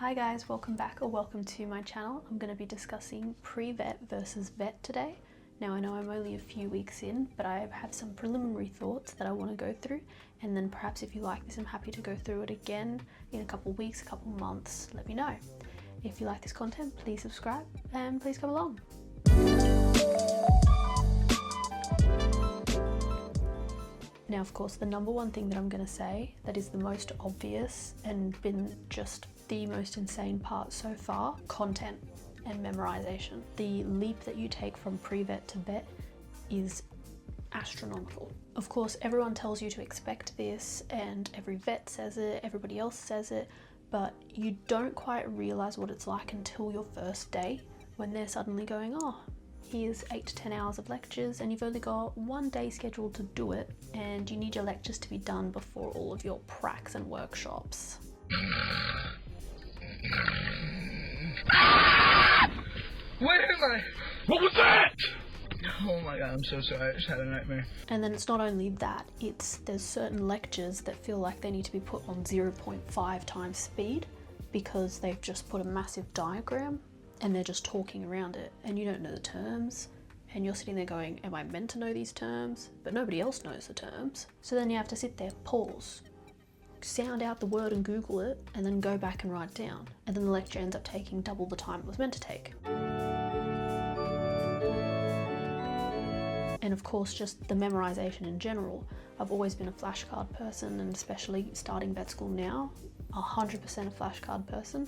Hi guys, welcome back or welcome to my channel. I'm going to be discussing pre-vet versus vet today. Now I know I'm only a few weeks in, but I have some preliminary thoughts that I want to go through, and then perhaps if you like this, I'm happy to go through it again in a couple weeks, a couple months, let me know. If you like this content, please subscribe and please come along. Now, of course, the number one thing that I'm going to say that is the most obvious and been just the most insane part so far, content and memorization. The leap that you take from pre-vet to vet is astronomical. Of course, everyone tells you to expect this and every vet says it, everybody else says it, but you don't quite realize what it's like until your first day when they're suddenly going, oh, here's 8 to 10 hours of lectures and you've only got one day scheduled to do it, and you need your lectures to be done before all of your pracs and workshops. Where am I? What was that? Oh my god, I'm so sorry. I just had a nightmare. And then it's not only that, there's certain lectures that feel like they need to be put on 0.5 times speed because they've just put a massive diagram and they're just talking around it and you don't know the terms and you're sitting there going, am I meant to know these terms? But nobody else knows the terms. So then you have to sit there, pause, sound out the word and Google it, and then go back and write down. And then the lecture ends up taking double the time it was meant to take. And of course, just the memorization in general. I've always been a flashcard person, and especially starting vet school now, 100% a flashcard person.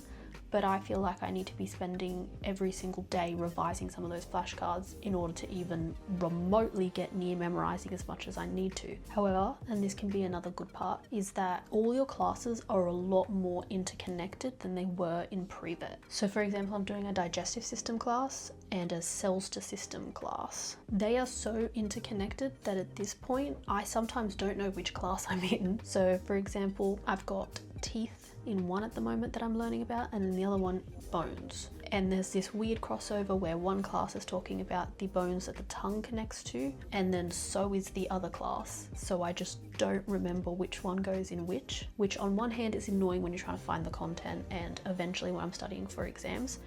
But I feel like I need to be spending every single day revising some of those flashcards in order to even remotely get near memorizing as much as I need to. However, and this can be another good part, is that all your classes are a lot more interconnected than they were in pre-vet. So for example, I'm doing a digestive system class and a cells to system class. They are so interconnected that at this point, I sometimes don't know which class I'm in. So for example, I've got teeth in one at the moment that I'm learning about, and then the other one, bones. And there's this weird crossover where one class is talking about the bones that the tongue connects to, and then so is the other class. So I just don't remember which one goes in which on one hand is annoying when you're trying to find the content and eventually when I'm studying for exams.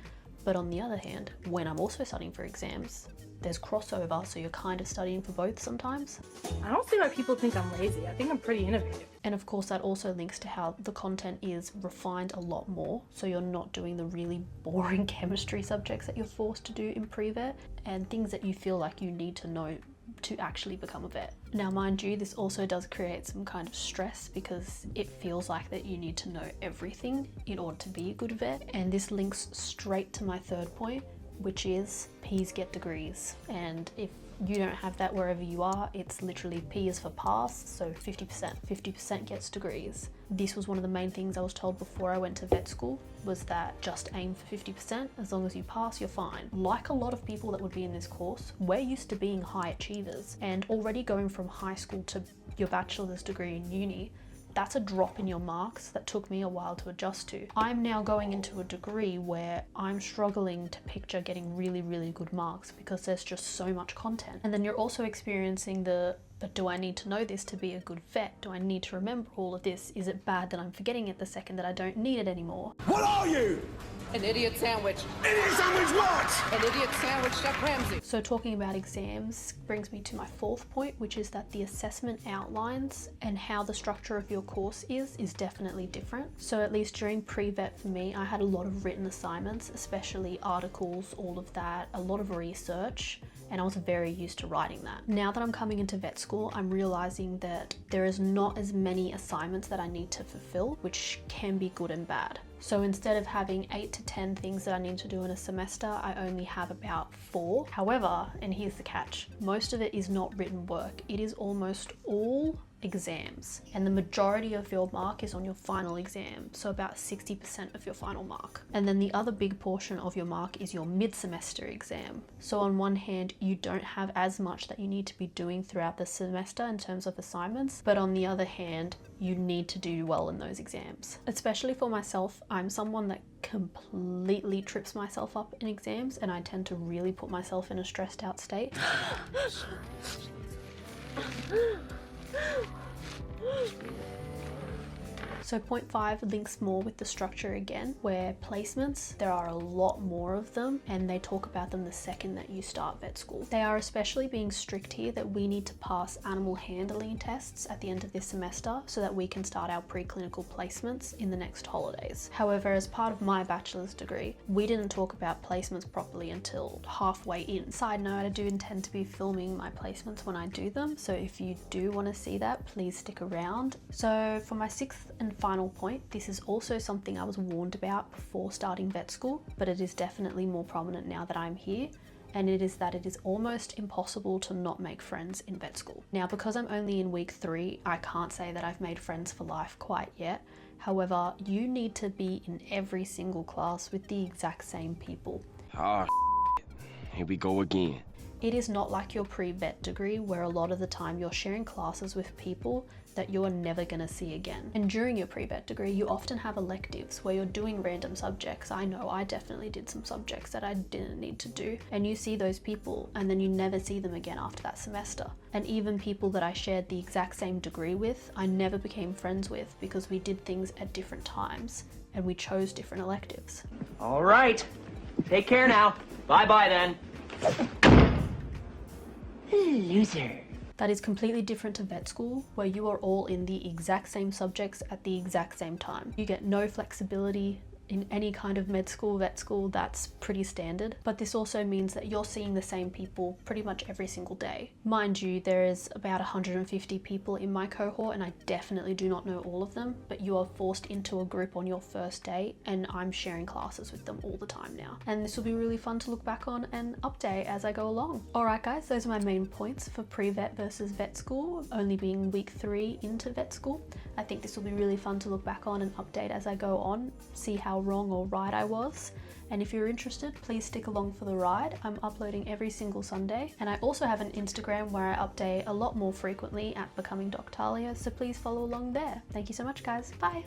But on the other hand, when I'm also studying for exams, there's crossover, so you're kind of studying for both sometimes. I don't see why people think I'm lazy. I think I'm pretty innovative. And of course that also links to how the content is refined a lot more, so you're not doing the really boring chemistry subjects that you're forced to do in pre-vet and things that you feel like you need to know to actually become a vet. Now mind you, this also does create some kind of stress because it feels like that you need to know everything in order to be a good vet, and this links straight to my third point, which is P's get degrees. And if you don't have that wherever you are, it's literally P is for pass, so 50% gets degrees. This was one of the main things I was told before I went to vet school, was that just aim for 50%, as long as you pass, you're fine. Like a lot of people that would be in this course, we're used to being high achievers, and already going from high school to your bachelor's degree in uni, that's a drop in your marks that took me a while to adjust to. I'm now going into a degree where I'm struggling to picture getting really, really good marks because there's just so much content. And then you're also experiencing but do I need to know this to be a good vet? Do I need to remember all of this? Is it bad that I'm forgetting it the second that I don't need it anymore? What are you? An idiot sandwich. Idiot sandwich what? An idiot sandwich, Chef Ramsay. So talking about exams brings me to my fourth point, which is that the assessment outlines and how the structure of your course is definitely different. So at least during pre-vet for me, I had a lot of written assignments, especially articles, all of that, a lot of research, and I was very used to writing that. Now that I'm coming into vet school, I'm realizing that there is not as many assignments that I need to fulfill, which can be good and bad. So instead of having 8 to 10 things that I need to do in a semester, I only have about 4. However, and here's the catch, most of it is not written work. It is almost all exams, and the majority of your mark is on your final exam, so about 60% of your final mark. And then the other big portion of your mark is your mid-semester exam. So on one hand, you don't have as much that you need to be doing throughout the semester in terms of assignments, but on the other hand, you need to do well in those exams. Especially for myself, I'm someone that completely trips myself up in exams, and I tend to really put myself in a stressed out state. So point 5 links more with the structure again, where placements, there are a lot more of them and they talk about them the second that you start vet school. They are especially being strict here that we need to pass animal handling tests at the end of this semester so that we can start our preclinical placements in the next holidays. However, as part of my bachelor's degree, we didn't talk about placements properly until halfway in. Side note, I do intend to be filming my placements when I do them, so if you do want to see that, please stick around. So for my 6th and final point, this is also something I was warned about before starting vet school, but it is definitely more prominent now that I'm here, and it is that it is almost impossible to not make friends in vet school. Now, because I'm only in week 3, I can't say that I've made friends for life quite yet. However, you need to be in every single class with the exact same people. Ah, here we go again. It is not like your pre-vet degree where a lot of the time you're sharing classes with people that you're never going to see again. And during your pre-vet degree, you often have electives where you're doing random subjects. I know I definitely did some subjects that I didn't need to do. And you see those people and then you never see them again after that semester. And even people that I shared the exact same degree with, I never became friends with because we did things at different times and we chose different electives. All right. Take care now. Bye-bye then. Loser. That is completely different to vet school, where you are all in the exact same subjects at the exact same time. You get no flexibility in any kind of med school, vet school, that's pretty standard. But this also means that you're seeing the same people pretty much every single day. Mind you, there is about 150 people in my cohort and I definitely do not know all of them, but you are forced into a group on your first day and I'm sharing classes with them all the time now. And this will be really fun to look back on and update as I go along. Alright guys, those are my main points for pre-vet versus vet school, only being week 3 into vet school. I think this will be really fun to look back on and update as I go on, see how wrong or right I was. And if you're interested, please stick along for the ride. I'm uploading every single Sunday, and I also have an Instagram where I update a lot more frequently at Becoming Dr. Talia, so please follow along there. Thank you so much guys, bye!